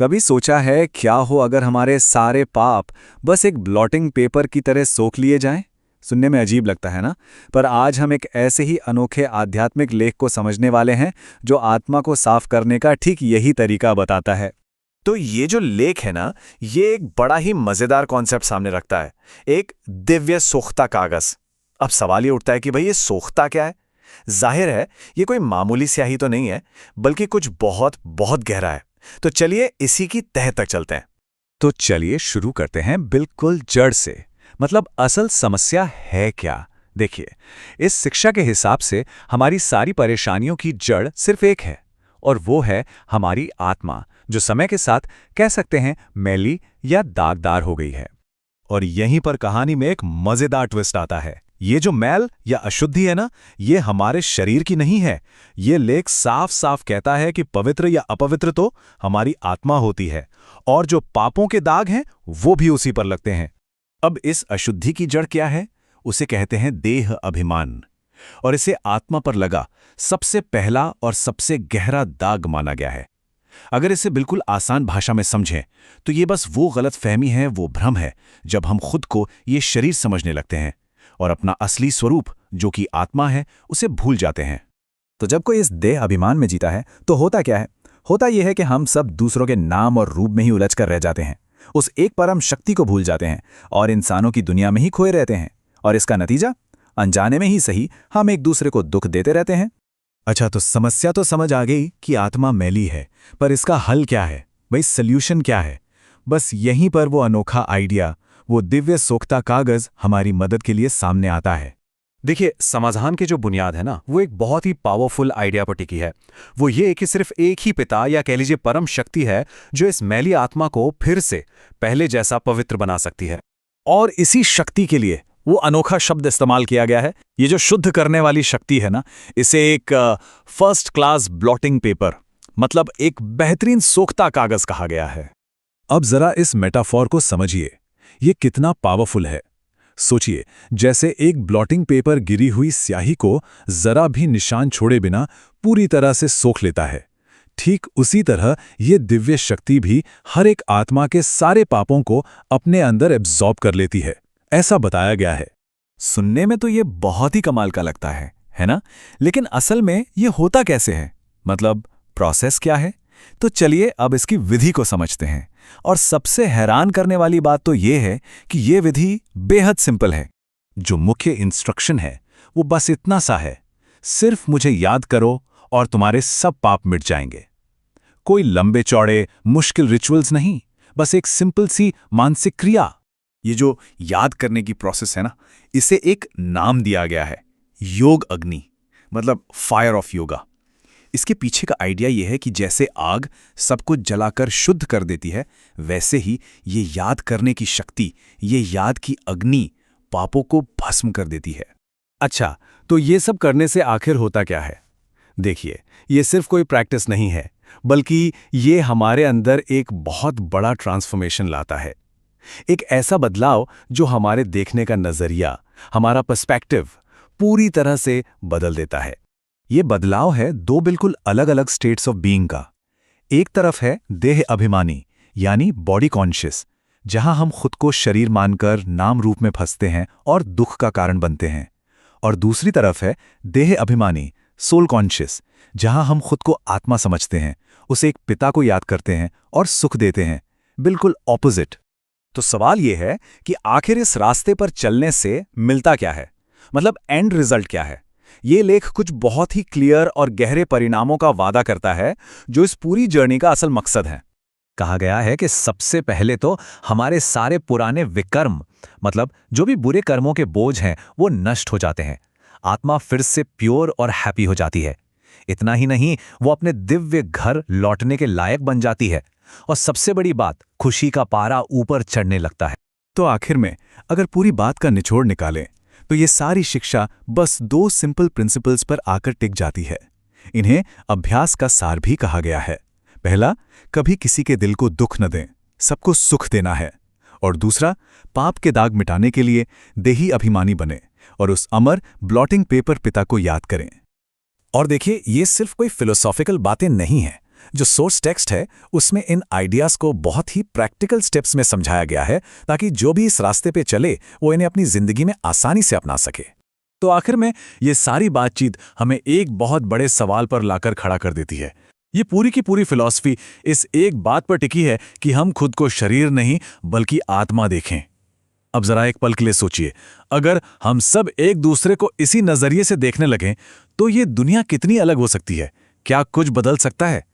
कभी सोचा है क्या हो अगर हमारे सारे पाप बस एक ब्लॉटिंग पेपर की तरह सोख लिए जाएं? सुनने में अजीब लगता है ना। पर आज हम एक ऐसे ही अनोखे आध्यात्मिक लेख को समझने वाले हैं जो आत्मा को साफ करने का ठीक यही तरीका बताता है। तो ये जो लेख है ना, ये एक बड़ा ही मजेदार कॉन्सेप्ट सामने रखता है। एक दिव्य सोख्ता कागज। अब सवाल ये उठता है कि भाई ये सोख्ता क्या है। जाहिर है ये कोई मामूली स्याही तो नहीं है, बल्कि कुछ बहुत बहुत गहरा है। तो चलिए इसी की तह तक चलते हैं। तो चलिए शुरू करते हैं बिल्कुल जड़ से। मतलब असल समस्या है क्या। देखिए, इस शिक्षा के हिसाब से हमारी सारी परेशानियों की जड़ सिर्फ एक है, और वो है हमारी आत्मा, जो समय के साथ कह सकते हैं मैली या दागदार हो गई है। और यहीं पर कहानी में एक मजेदार ट्विस्ट आता है। ये जो मैल या अशुद्धि है ना, ये हमारे शरीर की नहीं है। ये लेख साफ साफ कहता है कि पवित्र या अपवित्र तो हमारी आत्मा होती है, और जो पापों के दाग हैं वो भी उसी पर लगते हैं। अब इस अशुद्धि की जड़ क्या है? उसे कहते हैं देह अभिमान, और इसे आत्मा पर लगा सबसे पहला और सबसे गहरा दाग माना गया है। अगर इसे बिल्कुल आसान भाषा में समझें तो ये बस वो गलतफहमी है, वो भ्रम है, जब हम खुद को ये शरीर समझने लगते हैं और अपना असली स्वरूप जो कि आत्मा है उसे भूल जाते हैं। तो जब कोई इस देह अभिमान में जीता है तो होता क्या है? होता यह है कि हम सब दूसरों के नाम और रूप में ही उलझ कर रह जाते हैं, उस एक परम शक्ति को भूल जाते हैं और इंसानों की दुनिया में ही खोए रहते हैं। और इसका नतीजा, अनजाने में ही सही, हम एक दूसरे को दुख देते रहते हैं। अच्छा, तो समस्या तो समझ आ गई कि आत्मा मैली है, पर इसका हल क्या है? भाई सल्यूशन क्या है? बस यहीं पर वो अनोखा आइडिया, वो दिव्य सोख्ता कागज हमारी मदद के लिए सामने आता है। देखिए, समाधान की जो बुनियाद है ना, वो एक बहुत ही पावरफुल आइडिया पर टिकी है। वो ये कि सिर्फ एक ही पिता या कह लीजिए परम शक्ति है जो इस मैली आत्मा को फिर से पहले जैसा पवित्र बना सकती है। और इसी शक्ति के लिए वो अनोखा शब्द इस्तेमाल किया गया है। ये जो शुद्ध करने वाली शक्ति है ना, इसे एक फर्स्ट क्लास ब्लॉटिंग पेपर, मतलब एक बेहतरीन सोख्ता कागज कहा गया है। अब जरा इस मेटाफॉर को समझिए, ये कितना पावरफुल है। सोचिए, जैसे एक ब्लॉटिंग पेपर गिरी हुई स्याही को जरा भी निशान छोड़े बिना पूरी तरह से सोख लेता है। ठीक उसी तरह ये दिव्य शक्ति भी हर एक आत्मा के सारे पापों को अपने अंदर एब्जॉर्ब कर लेती है, ऐसा बताया गया है। सुनने में तो ये बहुत ही कमाल का लगता है ना? लेकिन असल में ये होता कैसे है? मतलब प्रोसेस क्या है? तो चलिए अब इसकी विधि को समझते हैं। और सबसे हैरान करने वाली बात तो ये है कि ये विधि बेहद सिंपल है। जो मुख्य इंस्ट्रक्शन है वो बस इतना सा है, सिर्फ मुझे याद करो और तुम्हारे सब पाप मिट जाएंगे। कोई लंबे चौड़े मुश्किल रिचुअल्स नहीं, बस एक सिंपल सी मानसिक क्रिया। ये जो याद करने की प्रोसेस है ना, इसे एक नाम दिया गया है, योग अग्नि, मतलब फायर ऑफ योगा। इसके पीछे का आइडिया यह है कि जैसे आग सब कुछ जलाकर शुद्ध कर देती है, वैसे ही ये याद करने की शक्ति, ये याद की अग्नि पापों को भस्म कर देती है। अच्छा, तो ये सब करने से आखिर होता क्या है? देखिए, ये सिर्फ कोई प्रैक्टिस नहीं है, बल्कि ये हमारे अंदर एक बहुत बड़ा ट्रांसफॉर्मेशन लाता है। एक ऐसा बदलाव जो हमारे देखने का नजरिया, हमारा पर्सपेक्टिव पूरी तरह से बदल देता है। ये बदलाव है दो बिल्कुल अलग अलग स्टेट्स ऑफ बीइंग का। एक तरफ है देह अभिमानी, यानी बॉडी कॉन्शियस, जहां हम खुद को शरीर मानकर नाम रूप में फंसते हैं और दुख का कारण बनते हैं। और दूसरी तरफ है देह अभिमानी, सोल कॉन्शियस, जहां हम खुद को आत्मा समझते हैं, उसे एक पिता को याद करते हैं और सुख देते हैं। बिल्कुल ऑपोजिट। तो सवाल यह है कि आखिर इस रास्ते पर चलने से मिलता क्या है? मतलब एंड रिजल्ट क्या है? ये लेख कुछ बहुत ही क्लियर और गहरे परिणामों का वादा करता है, जो इस पूरी जर्नी का असल मकसद है। कहा गया है कि सबसे पहले तो हमारे सारे पुराने विकर्म, मतलब जो भी बुरे कर्मों के बोझ हैं, वो नष्ट हो जाते हैं। आत्मा फिर से प्योर और हैप्पी हो जाती है। इतना ही नहीं, वो अपने दिव्य घर लौटने के लायक बन जाती है। और सबसे बड़ी बात, खुशी का पारा ऊपर चढ़ने लगता है। तो आखिर में अगर पूरी बात का निचोड़ निकालें तो ये सारी शिक्षा बस दो सिंपल प्रिंसिपल्स पर आकर टिक जाती है। इन्हें अभ्यास का सार भी कहा गया है। पहला, कभी किसी के दिल को दुख न दें, सबको सुख देना है। और दूसरा, पाप के दाग मिटाने के लिए देही अभिमानी बने और उस अमर ब्लॉटिंग पेपर पिता को याद करें। और देखिए, ये सिर्फ कोई फिलोसॉफिकल बातें नहीं हैं, जो सोर्स टेक्स्ट है उसमें इन आइडियाज़ को बहुत ही प्रैक्टिकल स्टेप्स में समझाया गया है ताकि जो भी इस रास्ते पे चले वो इन्हें अपनी ज़िंदगी में आसानी से अपना सके। तो आखिर में ये सारी बातचीत हमें एक बहुत बड़े सवाल पर लाकर खड़ा कर देती है। ये पूरी की पूरी फिलॉसफी इस एक बात पर टिकी है कि हम खुद को शरीर नहीं बल्कि आत्मा देखें। अब जरा एक पल के लिए सोचिए, अगर हम सब एक दूसरे को इसी नजरिए से देखने लगें तो ये दुनिया कितनी अलग हो सकती है। क्या कुछ बदल सकता है?